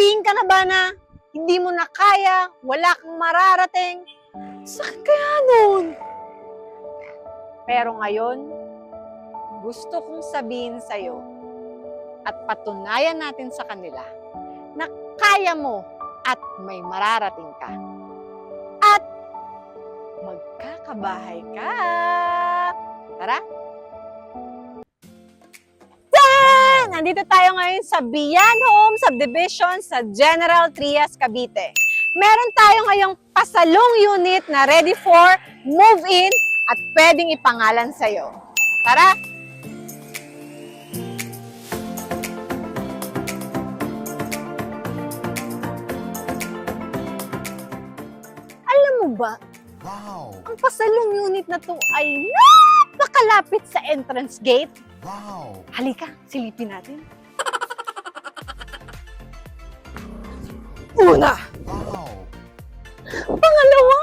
sasabihin ka na ba na hindi mo na kaya, wala kang mararating? Sakit kaya nun. Pero ngayon, gusto kong sabihin sa'yo at patunayan natin sa kanila na kaya mo at may mararating ka. At magkakabahay ka. Tara! Tan! Nandito tayo ngayon sa Beyond Home Subdivision sa General Trias, Cavite. Meron tayo ngayong pasalong unit na ready for move-in at pwedeng ipangalan sa'yo. Tara! Alam mo ba, Wow! ang pasalong unit na to ay napakalapit sa entrance gate. Wow! Halika, silipin natin. Una! Wow! Pangalawa!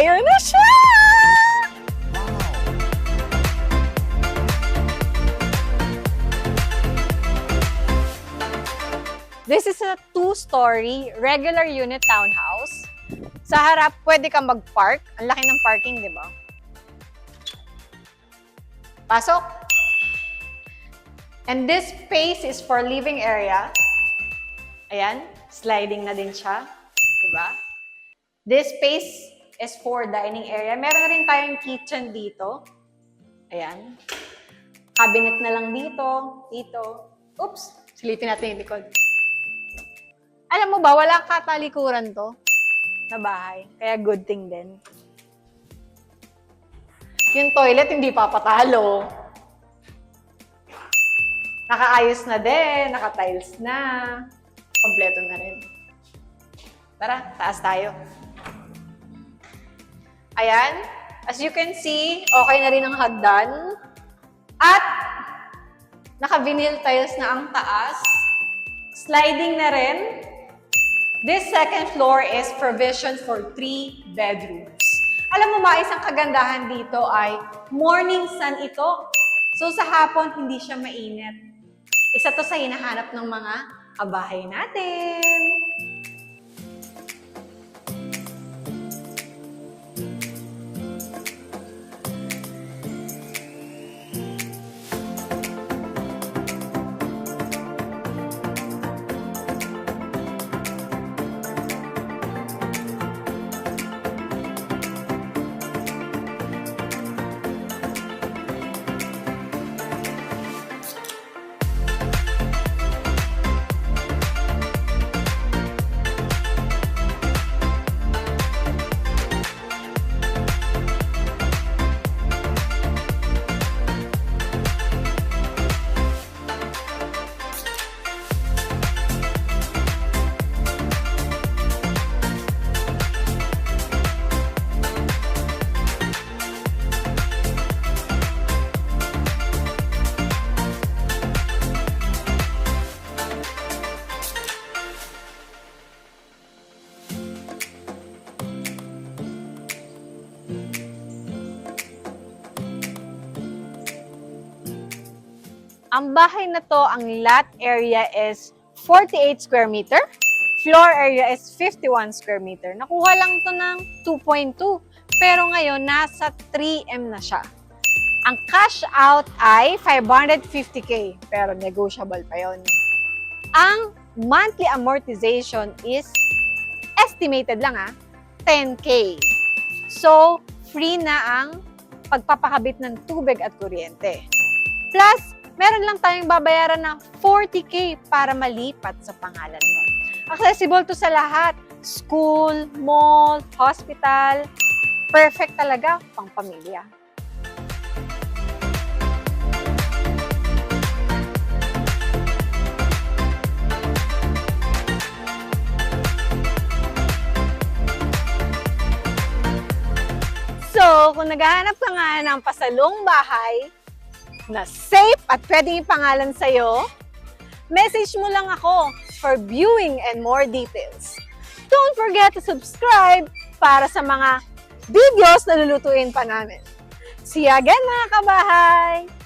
Ayun na siya! This is a 2-story regular unit townhouse. Sa harap, pwede kang mag-park. Ang laki ng parking, di ba? Pasok! And this space is for living area. Ayan, sliding na din siya. Diba? This space is for dining area. Meron na rin tayong kitchen dito. Ayan. Cabinet na lang dito. Dito. Oops! Silipin natin yung likod. Alam mo ba, wala katalikuran to na bahay. Kaya good thing din. Yung toilet, hindi papatalo. Nakaayos na din, naka-tiles na. Kompleto na rin. Tara, taas tayo. Ayan. As you can see, okay na rin ang hagdan. At naka-vinyl tiles na ang taas. Sliding na rin. This second floor is provision for 3 bedrooms. Alam mo ba, isang kagandahan dito ay morning sun ito. So sa hapon, hindi siya mainit. Isa to sa hinahanap ng mga kabahay natin. Ang bahay na to, ang lot area is 48 square meter. Floor area is 51 square meter. Nakuha lang to ng 2.2. Pero ngayon, nasa 3M na siya. Ang cash out ay 550K. Pero negotiable pa yon. Ang monthly amortization is estimated lang 10K. So, free na ang pagpapakabit ng tubig at kuryente. Plus, meron lang tayong babayaran ng 40K para malipat sa pangalan mo. Accessible to sa lahat. School, mall, hospital. Perfect talaga pang pamilya. So, kung naghahanap ka nga ng pasalong bahay, na safe at pwedeng ipangalan sa'yo, message mo lang ako for viewing and more details. Don't forget to subscribe para sa mga videos na lulutuin pa namin. See you again mga kabahay!